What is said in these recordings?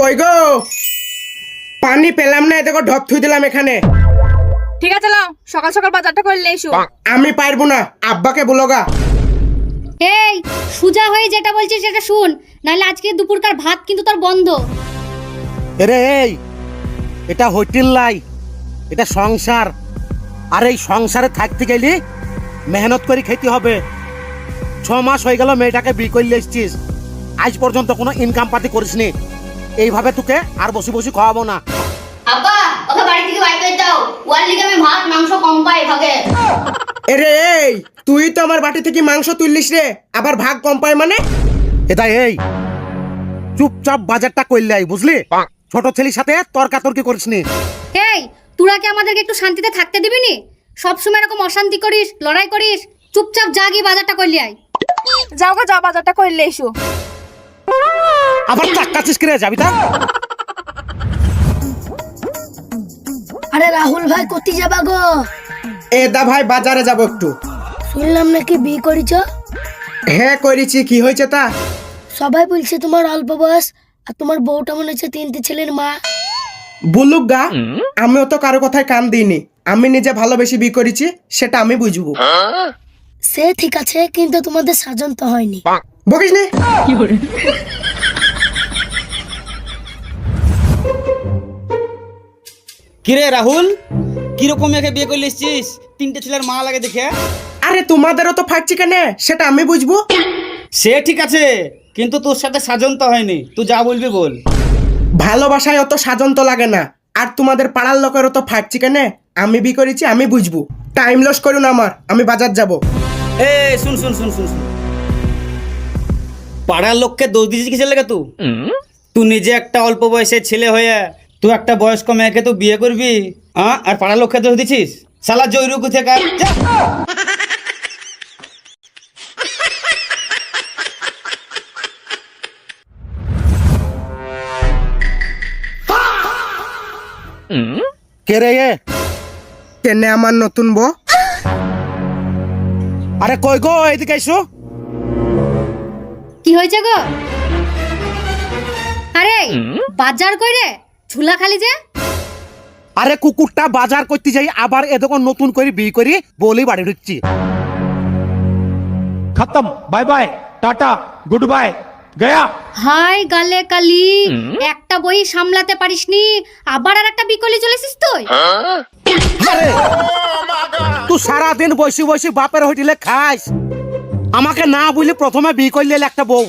কই গো পানি পেলাম না, দেখো ঢপ থুই দিলাম এখানে। ঠিক আছে লাও, সকাল সকাল বাজারটা করলে এসো। আমি পারবো না, আব্বাকে বলোগা। এই সুজা হয়ে যেটা বলছিস সেটা শুন, নাহলে আজকে দুপুরকার ভাত কিন্তু তোর বন্ধ। এরে এই, এটা হোটেল লাই, এটা সংসার। আর এই সংসারে থাকতে গেলে মেহনত করে খেতে হবে। 6 মাস হয়ে গেল মেয়েটাকে বিয়ে করলে এসছিস, আজ পর্যন্ত কোনো ইনকাম পাতি করিসনি। এইভাবে তোকে আর বসে বসে খাওয়াবো না। আব্বা ওকে বাড়ি থেকে বাইর করে দাও, ওর লিগে আমি ভাত মাংস কম পাই ভাগে। এরে এই, তুই তো আমার বাটি থেকে মাংস তুললিস রে, আবার ভাগ কম পায় মানে? এটা এই চুপচাপ বাজারটা করলে বুঝলি, ছোট ছেলের সাথে তর্কাতর্কি করিসনি। এই তোরা কি আমাদেরকে একটু শান্তিতে থাকতে দিবি নি? সবসময় এরকম অশান্তি করিস, লড়াই করিস। চুপচাপ যা গিয়ে বাজারটা করলি আয়। যাও গো, যাও বাজারটা করলে এসো। আবার চাক্কাছিস কিরে, যাবি তা? আরে রাহুল ভাই কোথায় যাবা গো? এ দা ভাই বাজারে যাব একটু। শুনলাম নাকি বিয়ে করেছ? হ্যাঁ করেছি, কি হয়েছে তা? সবাই বলছে তোমার অল্প বয়স, আর তোমার বউটা মনে হচ্ছে 3টে ছেলের মা। বলুক গা, আমিও তো কারো কথায় কান দিইনি। আমি নিজে ভালোবেসে বিয়ে করেছি, সেটা আমি বুঝবো। সে ঠিক আছে, কিন্তু তোমাদের সাজন তো হয়নি। বকিস নি। কিরে রাহুল, কিরকম একে বিয়ে করলে এসছিস? 3টে ছেলের মা লাগে দেখে। আরে তোমাদেরও তো ফাটছি কেন, সেটা আমি বুঝবো। সে ঠিক আছে, কিন্তু তোর সাথে সাজন তো হয়নি। তুই যা বলবি বল। ভালোবাসায় অত সাজন তো লাগে না, আর তোমাদের পাড়ার লোকেরও তো ফাটছি কেন, আমি বিয়ে করেছি আমি বুঝবো। টাইম লস করুন আমার, আমি বাজার যাব। এ শুন শুন শুন শুন শুন, পাড়ার লোককে দোষ দিছিস কিসের লেগে? তুই নিজে একটা অল্প বয়সের ছেলে হয়ে তুই একটা বয়স্ক মেয়েকে তুই বিয়ে করবি, আর পাড়ার লোককে দোষ দিছিস? শালা জয়রুকু থেকে যা। কে রে এ? কেনে আমার নতুন বউ? আরে কই গো, এদিকে এসো। কি হয়েছে গো? আরে বাজার কইরে ঝুলা খালি যে। আরে কুকুরটা বাজার করতে যাই, আবার এদকন নতুন করে বিয়ে করি বলি বাড়ি ঢুকছি। खत्म, bye bye, tata, good bye, गया। হাই গালে কালি, একটা বই সামলাতে পারিসনি, আবার আর একটা বিকলি চলেছিস তুই। আরে তুই সারাদিন বসে বসে বাপের হোটেলে খাস, আমাকে না বুঝলে প্রথমে বিয়ে করলে একটা বউ,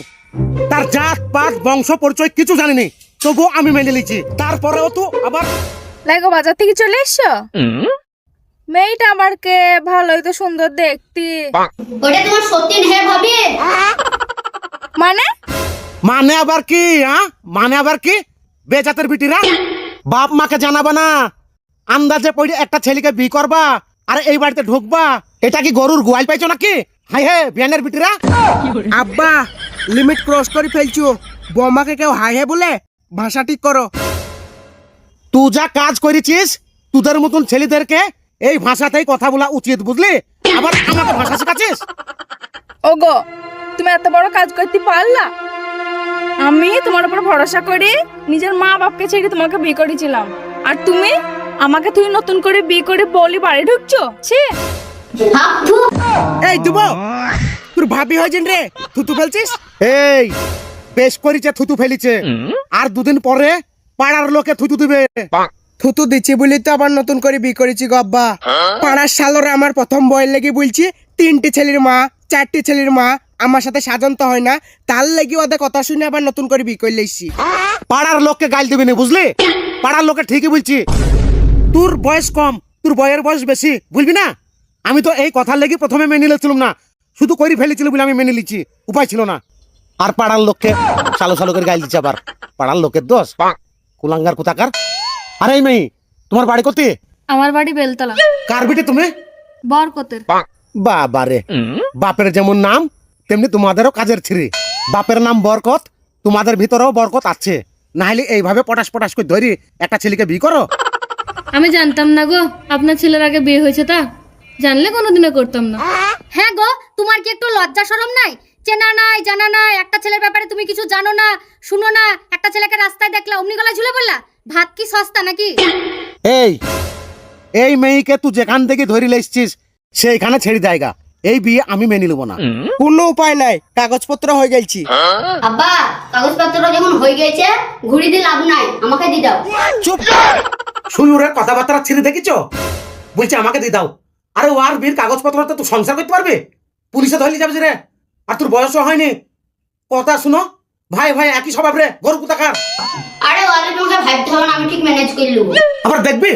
তার জাত পাত বংশ পরিচয় কিছু জানিনি, তবু আমি মেনে নিয়েছি। তারপরেও তো আবার লাগো বাজার থেকে চলে এসো। মেয়েটা আমার কে, ভালোই তো সুন্দর দেখতে। ওটা তোমার সত্যি হে ভাবি? মানে মানে আবার কি? মানে আবার কি? বেজাতের বিটিরা বাপ মাকে জানাবা না, আন্দাজে পড়ে একটা ছেলেকে বিয়ে করবা আর এই বাড়িতে ঢুকবা? এটা কি গরুর গোয়াল পাইছো নাকি? হাই হে বিয়ানের বিটিরা। আব্বা লিমিট ক্রস করে ফেলছো, বৌমাকে কেউ হাই হে বলে? ভাষা ঠিক করো। তুই যা কাজ করেছিস, তোদের মতন ছেলেদেরকে এই ভাষাতেই কথা বলা উচিত, বুঝলি? আবার আমাকে ভাষা শেখাচ্ছিস? ওগো, তুমি এত বড় কাজ করতে পারলা? আমি তোমার উপর ভরসা করে নিজের মা বাপকে ছেড়ে তোমাকে বিয়ে করেছিলাম, আর তুমি আমাকে তুই নতুন করে বিয়ে করে বলি বাড়ি ঢুকছো? ছি। এই দুব, তোর ভাবি হয়েছেন রে, থুতু ফেলছিস? এই বেশ করেছে, থুতু ফেলিছে, আর দুদিন পরে পাড়ার লোকে থুতু দিবে। থুতু দিচ্ছি বলি তো আবার নতুন করে বিয়ে করেছি গো আব্বা। পাড়ার শালরে আমার প্রথম বয়ের লেগে বলছি 3টে ছেলের মা 4টে ছেলের মা, আমার সাথে সাজন তো হয় না, তার লেগে ওদের কথা শুনে আবার নতুন করে বিয়ে করলে এসছি। পাড়ার লোককে গাল দিবি না, বুঝলি? পাড়ার লোকে ঠিকই বলছি, তোর বয়স কম, তোর বয়ের বয়স বেশি, বুঝবি না? আমি তো এই কথার লেগে প্রথমে মেনে নিয়েছিলাম না, শুধু করে ফেলেছিল বলে আমি মেনে নিচ্ছি, উপায় ছিল না। আর পাড়ার লোককে সালো সালো করে গাল দিচ্ছে, আবার পাড়ার লোকের দোষ, কুলাঙ্গার কোথাকার। আরে এই মেয়ে, তোমার বাড়ি কোথায়? আমার বাড়ি বেলতলা। কার বিটে তুমি? বরকতের। বাবারে, বাপের যেমন নাম তেমনি তোমাদেরও কাজের ছিঁড়ি। বাপের নাম বরকত, তোমাদের ভিতরেও বরকত আছে, না হলে এইভাবে পটাশ পটাশ করে ধরি একটা ছেলেকে বিয়ে করো? আমি জানতাম না গো আপনার ছেলের আগে বিয়ে হয়েছে, তা জানলে কোনোদিনও করতাম না। হ্যাঁ গো, তোমার কি একটু লজ্জা শরম নাই? চেনা নাই জানা নাই, একটা ছেলের ব্যাপারে তুমি কিছু জানো না শুনো না। একটা ছেলেকে রাস্তায় দেখলা অমনি গলা ঝুলে পড়লা। ভাত কি সস্তা নাকি? এই এই মেয়েকে তুই যেখান থেকে ধরে লেসছিস সেইখানে ছেড়ে জায়গা। এই বিয়ে আমি মেনে নেবো না। কোনো উপায় নাই, কাগজপত্র হয়ে গেছি। আব্বা কাগজপত্র যখন হয়ে গেছে ঘুরি দিয়ে লাভ নাই, আমাকে দিয়ে দাও। চুপ। শুনুরে কথাবার্তা ছেড়ে দেখিছো? বলছে আমাকে দিয়ে দাও। আরে ওর বিয়ের কাগজপত্র তো তুই সংসার করতে পারবে? পুলিশে ধরলি যাবে রে। আর তোর বয়সও হয়নি। কথা শুনো, ভাই ভাই একই স্বভাব রে, গরু কোথাকার। আরে ওরে তোমাকে ভাবতে হবে না, আমি ঠিক ম্যানেজ করে নেবো। আবার দেখবি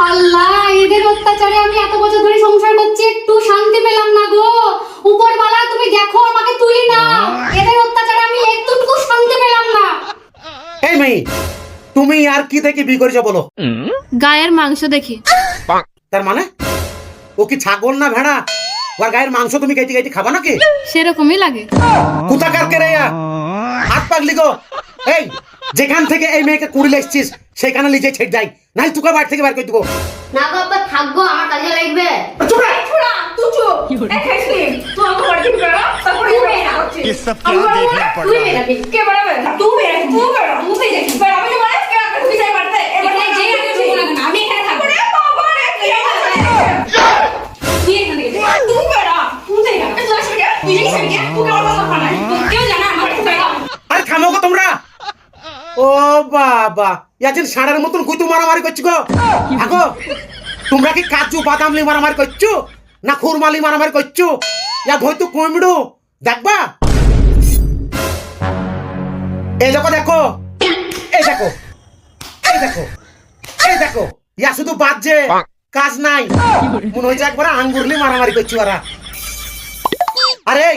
আল্লাহ, এদের অত্যাচারে আমি এত বছর ধরে সংসার করছি, একটু শান্তি পেলাম না গো। উপরওয়ালা তুমি দেখো আমাকে তুলি না, এদের অত্যাচারে আমি একটুকু শান্তি পেলাম না। এই মেয়ে, তুমি আর কি থেকে বিয়ে করেছো বলো? গায়ের মাংস দেখি। তার মানে ও কি ছাগল না ভেড়া? ওর গায়ের মাংস তুমি কেটে কেটে খাবা নাকি? সেরকমই লাগে। কোথাকার কে রে? হাত পাগলি গো। এই যেখান থেকে এই মেয়েকে কুড়ি লেসছিস সেখানে লিজে ছেড়ে যাই, নাই তোকে বাড়ি থেকে বার করে দেবো। না গো আব্বা, থাকবো, আমার কাজে লাগবে। চুপ রে। ये सब क्या देखना पड़ रहा है? আরে থামো গো তোমরা। ও বাবা, ইয়াছেন ষাঁড়ের মতন কুতু মারামারি করছো গো। আগো তোমরা কি কাজু বাদামলি মারামারি করছো না খুরমালি মারামারি করছো? ইয়া হয়তো কমিডো দেখবা। এই দেখো দেখো, এই দেখো, এই দেখো, এই দেখো, ইয়া শুধু বাজছে, কাজ নাই। মনে হয়েছে একবার আঙ্গুরলি মারামারি করছি ওরা। আরে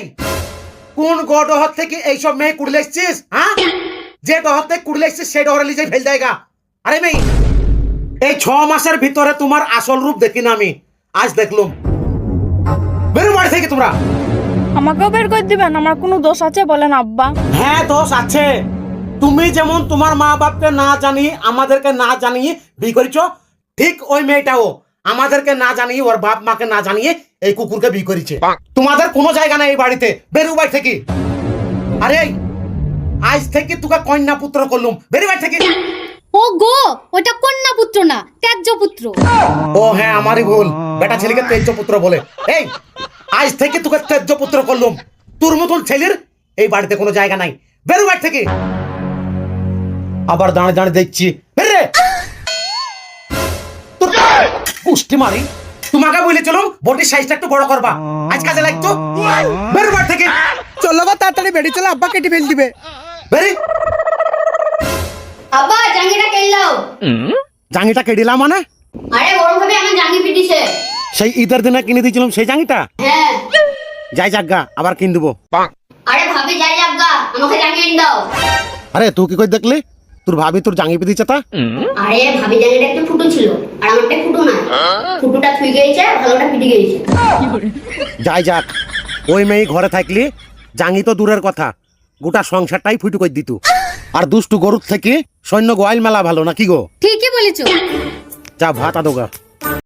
কোন গডহর থেকে এইসব মেয়ে কুড়লে এসছিস? হ্যাঁ, যে ডহর থেকে কুড়লে এসছিস সেই ডহরে লিজে ফেল জায়গা। আরে মেয়ে, এই 6 মাসের ভিতরে তোমার আসল রূপ দেখি না আমি, আজ দেখলুম। বেরো বাড়ি থেকে তোমরা। আমাকেও বের করে দিবেন? আমার কোনো দোষ আছে বলেন আব্বা? হ্যাঁ দোষ আছে। তুমি যেমন তোমার মা বাপকে না জানিয়ে আমাদেরকে না জানিয়ে বিয়ে করেছো, ঠিক ওই মেয়েটাও আমাদেরকে না জানিয়ে ওর বাপ মাকে না জানিয়ে এই কুকুরকে বিয়ে করেছে। তোমাদের কোনো জায়গা নাই এই বাড়িতে, বেরো বাড়ি থেকে। আরে আজ থেকে তোকে কন্যা পুত্র করলুম, বেরো বাড়ি থেকে। ও গো, ওটা কন্যা পুত্র না, ত্যায্য পুত্র। ও হ্যাঁ, আমারই ভুল, বেটা ছেলেকে তেজ্য পুত্র বলে। এই আজ থেকে তোকে তেজ্য পুত্র করলুম। তোর মতন ছেলের এই বাড়িতে কোনো জায়গা নাই, বেরো বাড়ি থেকে। আবার দাঁড়ে দাঁড়ে দেখছি, বেরে তোর কুষ্টি মারি। তোমাকে বলেছিলাম বডির সাইজটা একটু বড় করবা, আজ কাজে লাগতো। বেরো বাড়ি থেকে। চলো গো তাড়াতাড়ি বেরিয়ে চলো, আব্বা কেটে ফেল দিবে। বেরি। আব্বা জাঙ্গিটা কেলাও। জাঙ্গিটা কেডিলা মানে? আরে বড় ভাবে আমার জাঙ্গি পিটিছে। সেই ঈদের দিনে কিনে দিয়েছিলাম সেই জাঙ্গিটা? হ্যাঁ। যাই যাগা, আবার কিন দেবো। আরে ভাবি যাই আব্বা, আমাকে জাঙ্গি এনে দাও। আরে তুই কি করে দেখলি তোর ভাবি তোর জাঙ্গি পেদিছে? তা আরে ভাবি জাঙ্গিটা একটু ফুটো ছিল, আর আমারটা ফুটো না। ফুটোটা থুই গেছে, ভালোটা পিটি গেছে। যাই যাক, ওই মেয়ে ঘরে থাকলি জাঙ্গি তো দূরের কথা, গোটা সংসারটাই ফুটু করে দিত। আর দুষ্টু গরুর থেকে সৈন্য গোয়াল মেলা ভালো নাকি গো? ঠিকই বলেছো। যা ভাত আদোগা।